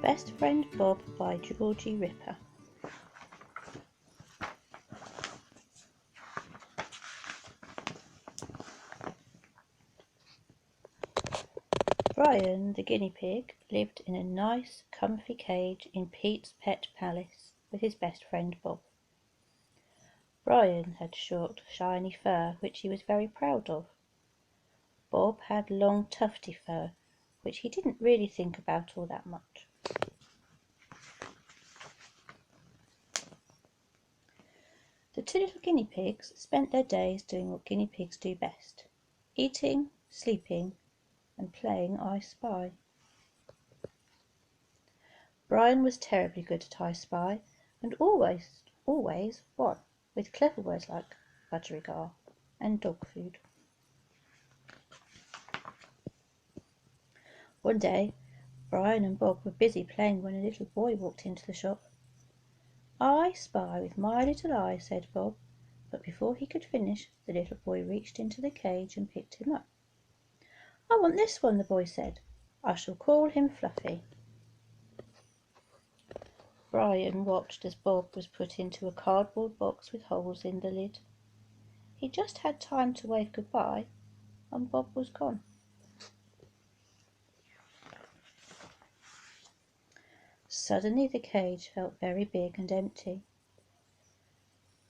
Best Friend Bob by Georgie Ripper. Brian, the guinea pig, lived in a nice, comfy cage in Pete's pet palace with his best friend Bob. Brian had short, shiny fur, which he was very proud of. Bob had long, tufty fur, which he didn't really think about all that much. The two little guinea pigs spent their days doing what guinea pigs do best: eating, sleeping, and playing I Spy. Brian was terribly good at I Spy, and always won, with clever words like budgerigar and dog food. One day, Brian and Bob were busy playing when a little boy walked into the shop. "I spy with my little eye," said Bob, but before he could finish, the little boy reached into the cage and picked him up. "I want this one," the boy said. "I shall call him Fluffy." Brian watched as Bob was put into a cardboard box with holes in the lid. He just had time to wave goodbye, and Bob was gone. Suddenly the cage felt very big and empty.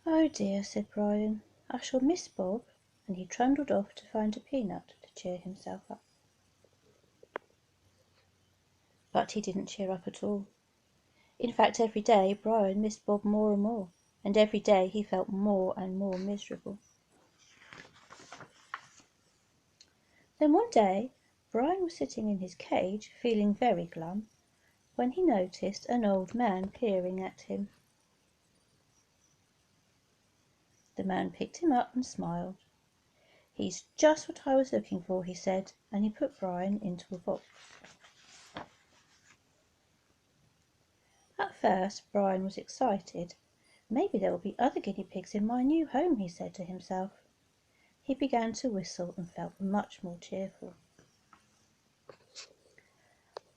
"Oh dear," said Brian, "I shall miss Bob," and he trundled off to find a peanut to cheer himself up. But he didn't cheer up at all. In fact, every day Brian missed Bob more and more, and every day he felt more and more miserable. Then one day Brian was sitting in his cage, feeling very glum, when he noticed an old man peering at him. The man picked him up and smiled. "He's just what I was looking for," he said, and he put Brian into a box. At first Brian was excited. "Maybe there will be other guinea pigs in my new home," he said to himself. He began to whistle and felt much more cheerful.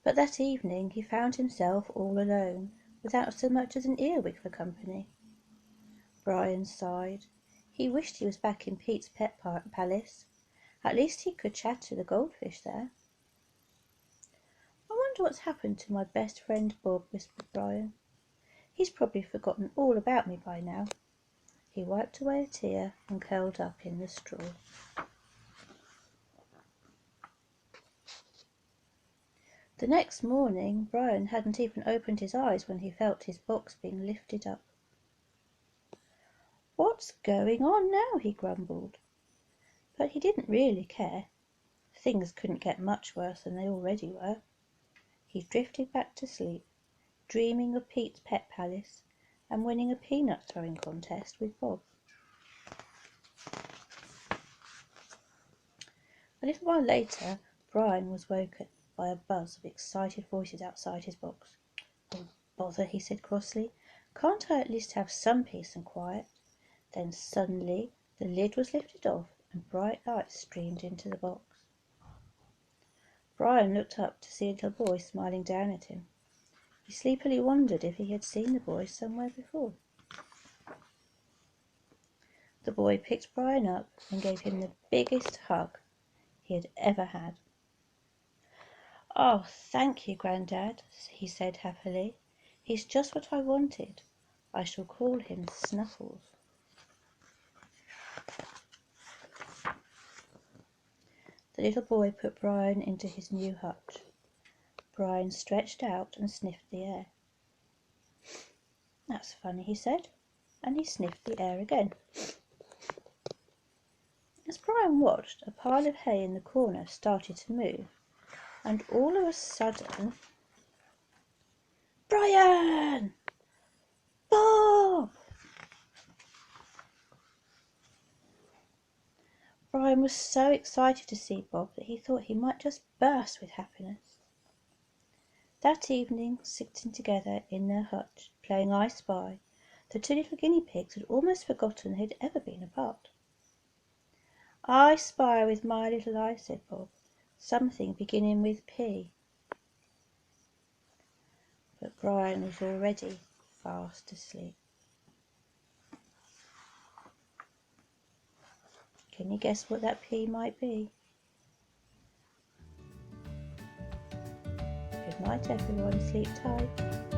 But that evening he found himself all alone, without so much as an earwig for company. Brian sighed. He wished he was back in Pete's pet palace. At least he could chat to the goldfish there. "I wonder what's happened to my best friend Bob," whispered Brian. "He's probably forgotten all about me by now." He wiped away a tear and curled up in the straw. The next morning Brian hadn't even opened his eyes when he felt his box being lifted up. "What's going on now?" he grumbled. But he didn't really care. Things couldn't get much worse than they already were. He drifted back to sleep, dreaming of Pete's pet palace and winning a peanut throwing contest with Bob. A little while later Brian was woken by a buzz of excited voices outside his box. "Oh, bother," he said crossly. "Can't I at least have some peace and quiet?" Then suddenly the lid was lifted off and bright lights streamed into the box. Brian looked up to see a little boy smiling down at him. He sleepily wondered if he had seen the boy somewhere before. The boy picked Brian up and gave him the biggest hug he had ever had. "Oh, thank you, Grandad," he said happily. "He's just what I wanted. I shall call him Snuffles." The little boy put Brian into his new hutch. Brian stretched out and sniffed the air. "That's funny," he said, and he sniffed the air again. As Brian watched, a pile of hay in the corner started to move, and all of a sudden, "Brian! Bob!" Brian was so excited to see Bob that he thought he might just burst with happiness. That evening, sitting together in their hutch, playing I Spy, the two little guinea pigs had almost forgotten they'd ever been apart. "I spy with my little eye," said Bob, "something beginning with P." but Brian was already fast asleep. Can you guess what that P might be? Good night everyone, sleep tight.